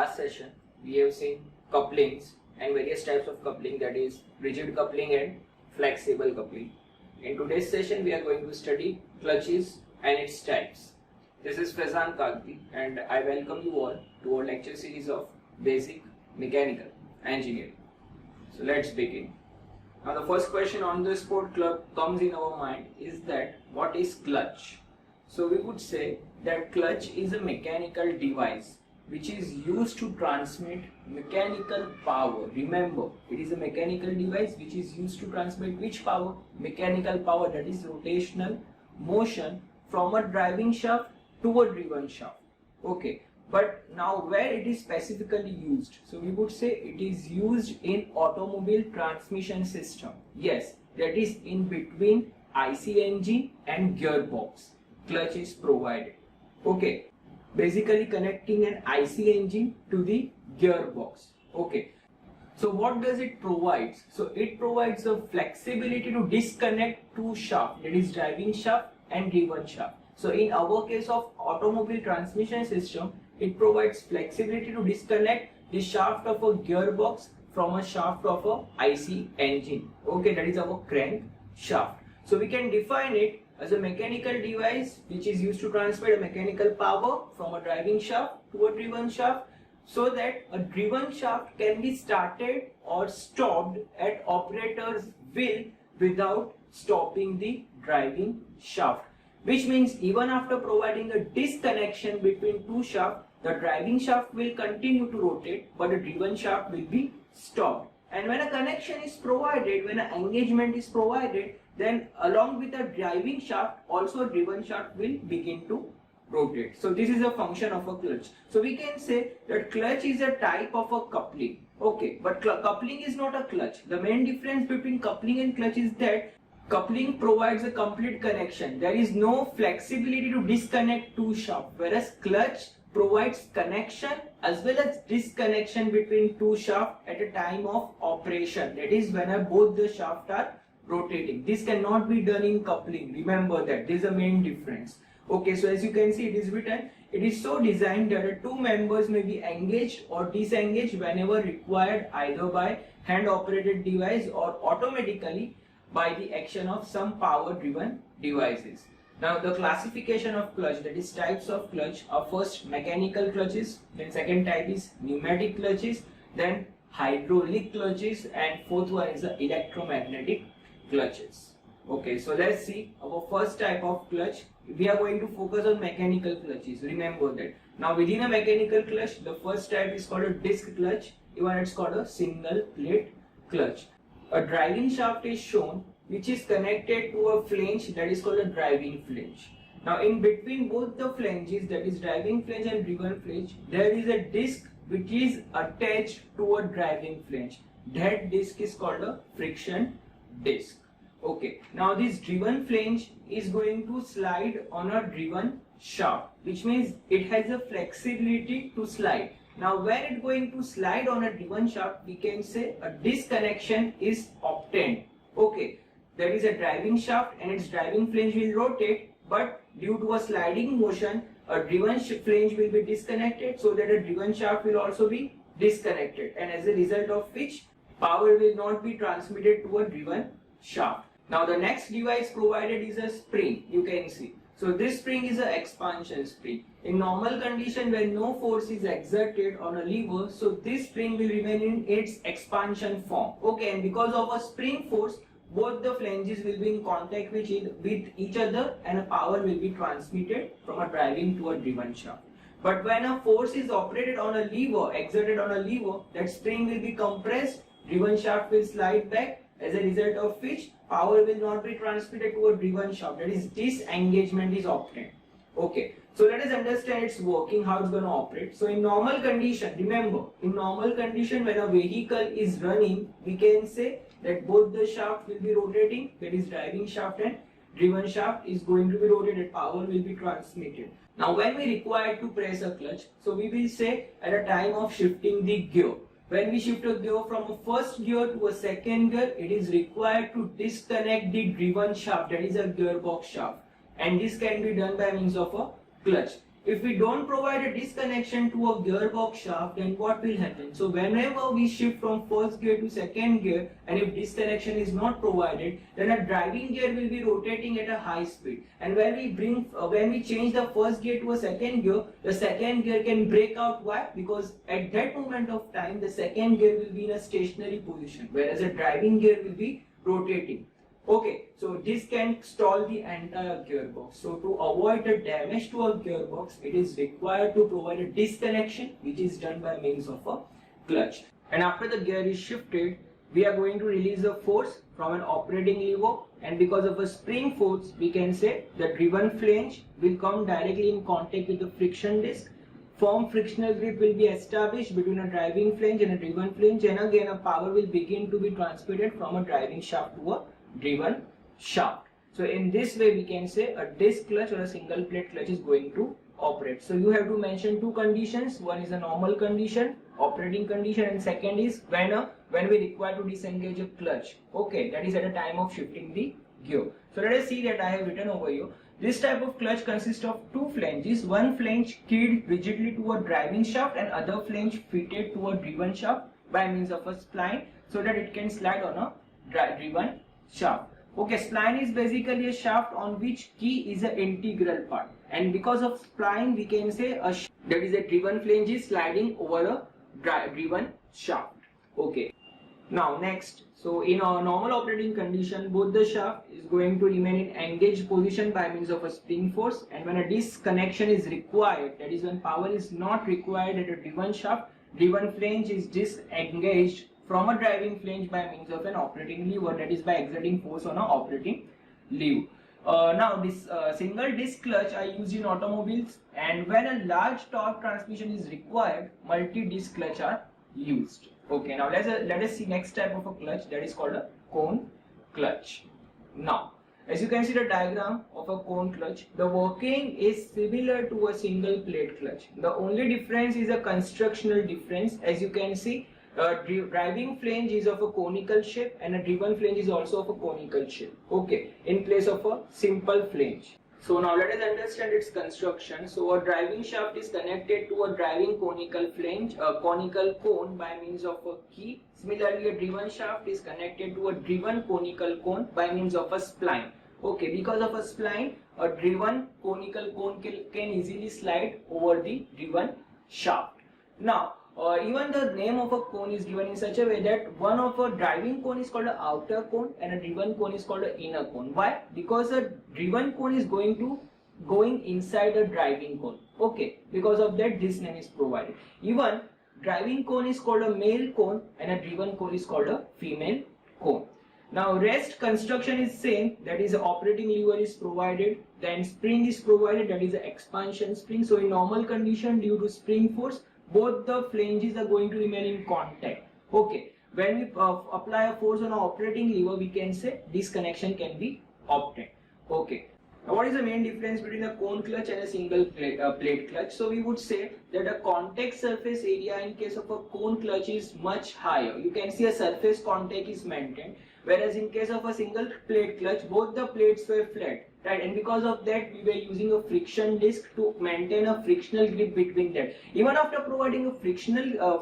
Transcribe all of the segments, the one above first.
last session, we have seen couplings and various types of coupling, that is rigid coupling and flexible coupling. In today's session, we are going to study clutches and its types. This is Faizan Kagdi and I welcome you all to our lecture series of Basic Mechanical Engineering. So let's begin. Now the first question on the sport club comes in our mind is that what is clutch? So we would say that clutch is a mechanical device which is used to transmit mechanical power. Remember, it is a mechanical device which is used to transmit which power? Mechanical power, that is rotational motion from a driving shaft to a driven shaft. Okay, but now where it is specifically used? So we would say it is used in automobile transmission system. Yes, that is in between IC engine and gearbox. Clutch is provided. Okay, basically connecting an IC engine to the gearbox. Okay, so what does it provide? So it provides the flexibility to disconnect two shafts, that is driving shaft and driven shaft. So in our case of automobile transmission system, it provides flexibility to disconnect the shaft of a gearbox from a shaft of a IC engine. Okay, that is our crank shaft. So we can define it as a mechanical device which is used to transmit a mechanical power from a driving shaft to a driven shaft, so that a driven shaft can be started or stopped at operator's will without stopping the driving shaft. Which means even after providing a disconnection between two shafts, the driving shaft will continue to rotate but the driven shaft will be stopped. And when a connection is provided, when an engagement is provided, then along with the driving shaft, also a driven shaft will begin to rotate. So this is a function of a clutch. So we can say that clutch is a type of a coupling. Okay, but coupling is not a clutch. The main difference between coupling and clutch is that coupling provides a complete connection. There is no flexibility to disconnect two shafts, whereas clutch provides connection as well as disconnection between two shafts at a time of operation. That is when both the shafts are rotating. This cannot be done in coupling. Remember that. This is the main difference. Okay, so as you can see, it is written, it is so designed that the two members may be engaged or disengaged whenever required, either by hand operated device or automatically by the action of some power driven devices. Now the classification of clutch, that is types of clutch, are first mechanical clutches, then second type is pneumatic clutches, then hydraulic clutches, and fourth one is the electromagnetic clutches. Okay, so let's see our first type of clutch. We are going to focus on mechanical clutches. Remember that. Now within a mechanical clutch, the first type is called a disc clutch, even it's called a single plate clutch. A driving shaft is shown which is connected to a flange, that is called a driving flange. Now in between both the flanges, that is driving flange and driven flange, there is a disc which is attached to a driving flange. That disc is called a friction disc. Okay, now this driven flange is going to slide on a driven shaft, which means it has a flexibility to slide. Now when it's going to slide on a driven shaft, we can say a disconnection is obtained. Okay, there is a driving shaft and its driving flange will rotate, but due to a sliding motion, a driven flange will be disconnected, so that a driven shaft will also be disconnected, and as a result of which power will not be transmitted to a driven shaft. Now the next device provided is a spring, you can see. So this spring is an expansion spring. In normal condition, when no force is exerted on a lever, so this spring will remain in its expansion form. Okay, and because of a spring force, both the flanges will be in contact with each other and a power will be transmitted from a driving to a driven shaft. But when a force is operated on a lever, exerted on a lever, that spring will be compressed, driven shaft will slide back, as a result of which power will not be transmitted to a driven shaft. That is, disengagement is obtained. Okay, so let us understand its working, how it's going to operate. So in normal condition, remember, in normal condition when a vehicle is running, we can say that both the shaft will be rotating, that is driving shaft and driven shaft is going to be rotated, power will be transmitted. Now when we require to press a clutch, so we will say at a time of shifting the gear. When we shift a gear from a first gear to a second gear, it is required to disconnect the driven shaft, that is a gearbox shaft, and this can be done by means of a clutch. if we don't provide a disconnection to a gearbox shaft, then what will happen? So whenever we shift from first gear to second gear, and if disconnection is not provided, then a driving gear will be rotating at a high speed. And when we change the first gear to a second gear, the second gear can break out. Why? Because at that moment of time, the second gear will be in a stationary position, whereas a driving gear will be rotating. Okay, so this can stall the entire gearbox. So to avoid the damage to a gearbox, it is required to provide a disconnection, which is done by means of a clutch. And after the gear is shifted, we are going to release a force from an operating lever, and because of a spring force, we can say the driven flange will come directly in contact with the friction disc. Firm frictional grip will be established between a driving flange and a driven flange, and again a power will begin to be transmitted from a driving shaft to a driven shaft. So in this way we can say a disc clutch or a single plate clutch is going to operate. So you have to mention two conditions. One is a normal condition, operating condition, and second is when we require to disengage a clutch. Okay, that is at a time of shifting the gear. So let us see that I have written over here. This type of clutch consists of two flanges, one flange keyed rigidly to a driving shaft and other flange fitted to a driven shaft by means of a spline, so that it can slide on a driven shaft. Okay, spline is basically a shaft on which key is an integral part, and because of spline we can say that is a driven flange is sliding over a driven shaft. Okay, now next, so in a normal operating condition, both the shaft is going to remain in engaged position by means of a spring force, and when a disconnection is required, that is when power is not required at a driven shaft, driven flange is disengaged from a driving flange by means of an operating lever, that is by exerting force on an operating lever. Now this single disc clutch are used in automobiles, and when a large torque transmission is required, multi-disc clutch are used. Okay, now let us see next type of a clutch, that is called a cone clutch. Now as you can see the diagram of a cone clutch, the working is similar to a single plate clutch. The only difference is a constructional difference. As you can see, driving flange is of a conical shape and a driven flange is also of a conical shape. Okay, in place of a simple flange. So now let us understand its construction. So a driving shaft is connected to a driving conical flange, a conical cone by means of a key. Similarly, a driven shaft is connected to a driven conical cone by means of a spline. Okay, because of a spline, a driven conical cone can easily slide over the driven shaft. Now, even the name of a cone is given in such a way that one of a driving cone is called an outer cone and a driven cone is called an inner cone. Why? Because a driven cone is going inside a driving cone. Okay, because of that this name is provided. Even driving cone is called a male cone and a driven cone is called a female cone. Now rest construction is same, that is operating lever is provided, then spring is provided, that is the expansion spring. So in normal condition, due to spring force, both the flanges are going to remain in contact. Okay, when we apply a force on an operating lever, we can say disconnection can be obtained. Okay, now what is the main difference between a cone clutch and a single plate clutch? So we would say that a contact surface area in case of a cone clutch is much higher. You can see a surface contact is maintained, whereas in case of a single plate clutch, both the plates were flat. Right, and because of that we were using a friction disc to maintain a frictional grip between that. Even after providing a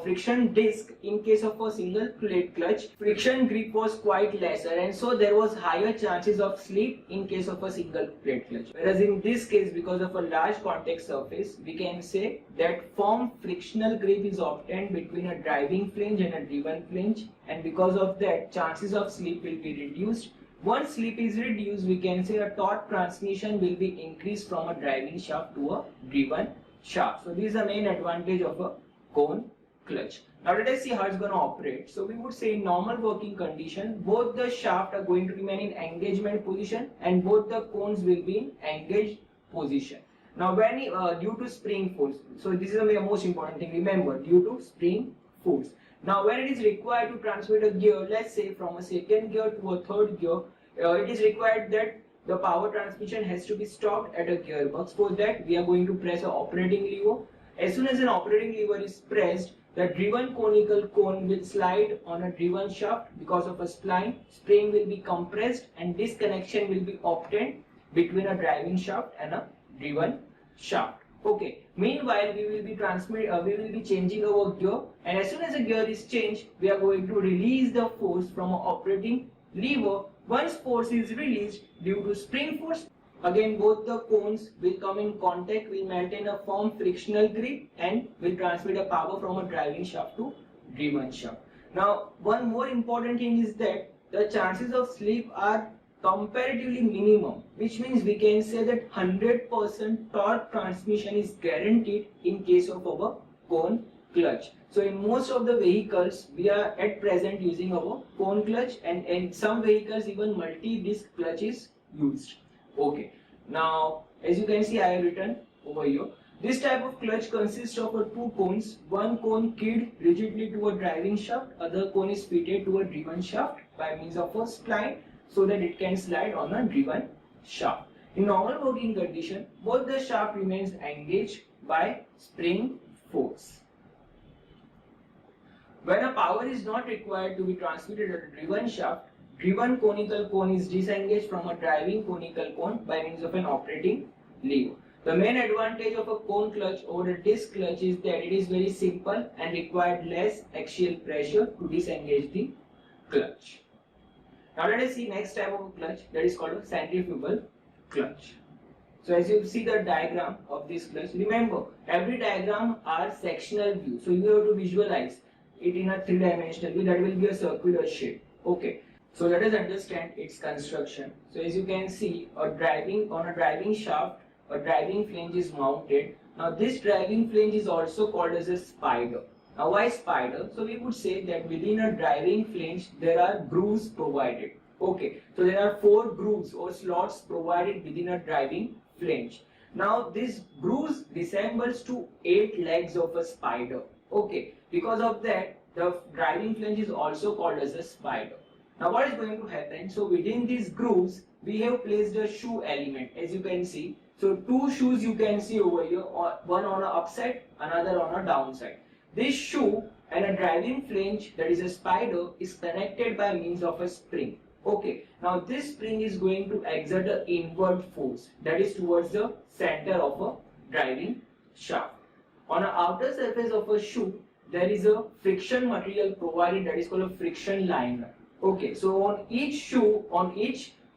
friction disc in case of a single plate clutch, friction grip was quite lesser, and so there was higher chances of slip in case of a single plate clutch. Whereas in this case, because of a large contact surface, we can say that firm frictional grip is obtained between a driving flange and a driven flange, and because of that chances of slip will be reduced. Once slip is reduced, we can say a torque transmission will be increased from a driving shaft to a driven shaft. So this is the main advantage of a cone clutch. Now let us see how it's going to operate. So we would say in normal working condition, both the shaft are going to remain in engagement position and both the cones will be in engaged position. Now when due to spring force, so this is the most important thing, remember, due to spring force. Now when it is required to transmit a gear, let's say from a second gear to a third gear, it is required that the power transmission has to be stopped at a gearbox. For that we are going to press an operating lever. As soon as an operating lever is pressed, the driven conical cone will slide on a driven shaft because of a spline. Spring will be compressed and disconnection will be obtained between a driving shaft and a driven shaft. Okay. Meanwhile, we will be changing our gear, and as soon as the gear is changed, we are going to release the force from our operating lever. Once force is released due to spring force, again both the cones will come in contact, will maintain a firm frictional grip, and will transmit a power from a driving shaft to driven shaft. Now, one more important thing is that the chances of slip are comparatively minimum, which means we can say that 100% torque transmission is guaranteed in case of our cone clutch. So in most of the vehicles we are at present using our cone clutch, and in some vehicles even multi-disc clutch is used. Okay, now as you can see I have written over here, this type of clutch consists of two cones, one cone keyed rigidly to a driving shaft, other cone is fitted to a driven shaft by means of a spline, so that it can slide on a driven shaft. In normal working condition, both the shaft remains engaged by spring force. When a power is not required to be transmitted at a driven shaft, driven conical cone is disengaged from a driving conical cone by means of an operating lever. The main advantage of a cone clutch over a disc clutch is that it is very simple and required less axial pressure to disengage the clutch. Now let us see next type of clutch, that is called a centrifugal clutch. So as you see the diagram of this clutch, remember every diagram are sectional view. So you have to visualize it in a three-dimensional view, that will be a circular shape. Okay. So let us understand its construction. So as you can see, on a driving shaft, a driving flange is mounted. Now this driving flange is also called as a spider. Now why spider? So we would say that within a driving flange there are grooves provided. Okay, so there are 4 grooves or slots provided within a driving flange. Now this grooves resembles to 8 legs of a spider. Okay, because of that the driving flange is also called as a spider. Now what is going to happen? So within these grooves we have placed a shoe element, as you can see. So 2 shoes you can see over here, one on a upside, another on a downside. This shoe and a driving flange, that is a spider, is connected by means of a spring. Okay, now this spring is going to exert an inward force, that is towards the center of a driving shaft. On the outer surface of a shoe, there is a friction material provided, that is called a friction liner. Okay, so on each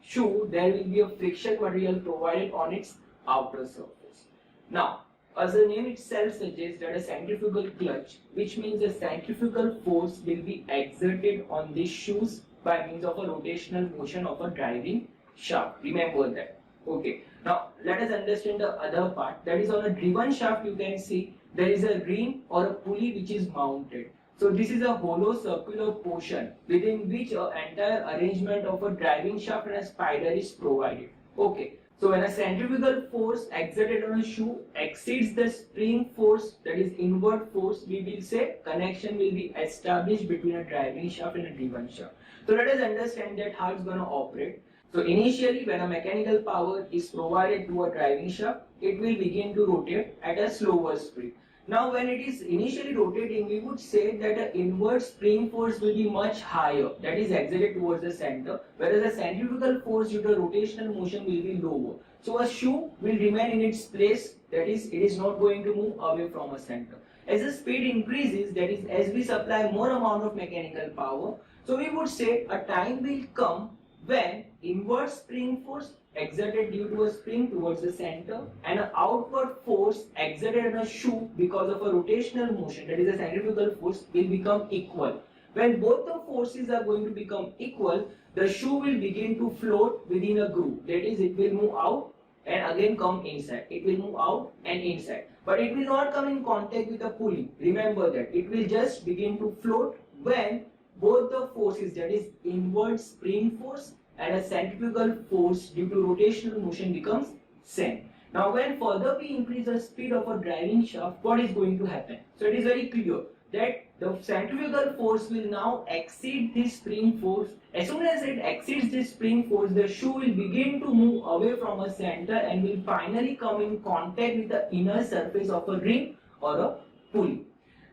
shoe, there will be a friction material provided on its outer surface. Now, as the name itself suggests, that a centrifugal clutch, which means a centrifugal force will be exerted on these shoes by means of a rotational motion of a driving shaft. Remember that. Okay. Now let us understand the other part. That is, on a driven shaft you can see there is a ring or a pulley which is mounted. So this is a hollow circular portion within which an entire arrangement of a driving shaft and a spider is provided. Okay. So when a centrifugal force exerted on a shoe exceeds the spring force, that is inward force, we will say connection will be established between a driving shaft and a driven shaft. So let us understand that how it's going to operate. So initially when a mechanical power is provided to a driving shaft, it will begin to rotate at a slower speed. Now when it is initially rotating, we would say that the inward spring force will be much higher, that is exerted towards the center, whereas the centrifugal force due to rotational motion will be lower. So a shoe will remain in its place, that is, it is not going to move away from a center. As the speed increases, that is, as we supply more amount of mechanical power, so we would say a time will come when inward spring force exerted due to a spring towards the center and an outward force exerted on a shoe because of a rotational motion, that is a centrifugal force, will become equal. When both the forces are going to become equal, the shoe will begin to float within a groove, that is, it will move out and again come inside. It will move out and inside, but it will not come in contact with a pulley. Remember that. It will just begin to float when both the forces, that is inward spring force and a centrifugal force due to rotational motion, becomes same. Now when further we increase the speed of a driving shaft, what is going to happen? So it is very clear that the centrifugal force will now exceed this spring force. As soon as it exceeds this spring force, the shoe will begin to move away from a center and will finally come in contact with the inner surface of a ring or a pulley.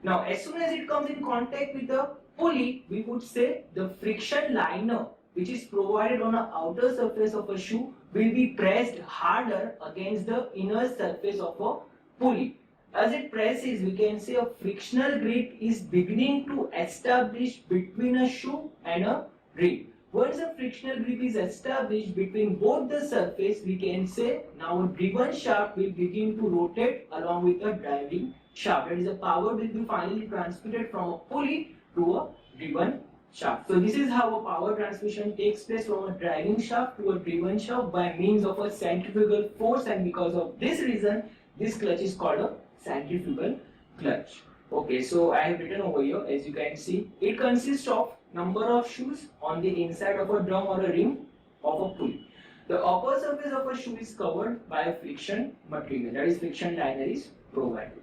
Now as soon as it comes in contact with the pulley, we would say the friction liner which is provided on the outer surface of a shoe will be pressed harder against the inner surface of a pulley. As it presses, we can say a frictional grip is beginning to establish between a shoe and a rim. Once a frictional grip is established between both the surface, we can say now a driven shaft will begin to rotate along with a driving shaft. That is, the power will be finally transmitted from a pulley to a driven shaft. So this is how a power transmission takes place from a driving shaft to a driven shaft by means of a centrifugal force, and because of this reason, this clutch is called a centrifugal clutch. Okay, so I have written over here, as you can see, it consists of number of shoes on the inside of a drum or a rim of a pulley. The upper surface of a shoe is covered by a friction material, that is friction liner is provided.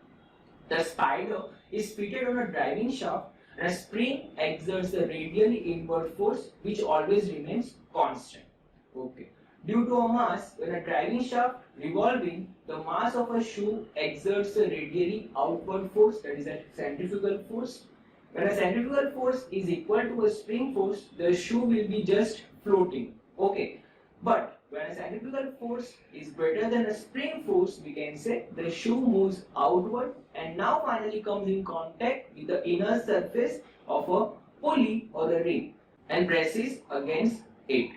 The spider is fitted on a driving shaft and a spring exerts a radially inward force which always remains constant. Okay. Due to a mass, when a driving shaft revolving, the mass of a shoe exerts a radially outward force, that is a centrifugal force. When a centrifugal force is equal to a spring force, the shoe will be just floating. Okay. But when a centrifugal force is greater than a spring force, we can say the shoe moves outward and now finally comes in contact with the inner surface of a pulley or a rim and presses against it.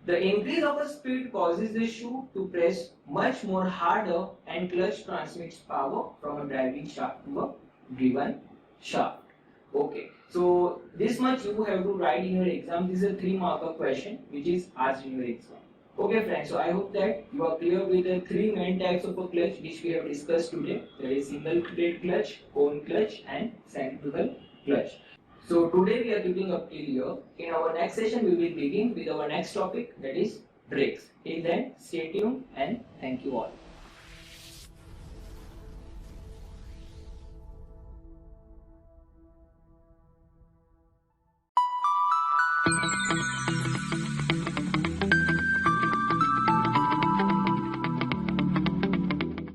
The increase of a speed causes the shoe to press much more harder, and clutch transmits power from a driving shaft to a driven shaft. Okay, so this much you have to write in your exam. This is a 3-marker question which is asked in your exam. Okay friends, so I hope that you are clear with the 3 main types of a clutch which we have discussed today. That is single thread clutch, cone clutch and centrifugal clutch. So today we are keeping up till here. In our next session we will begin with our next topic, that is brakes. Till then, stay tuned and thank you all.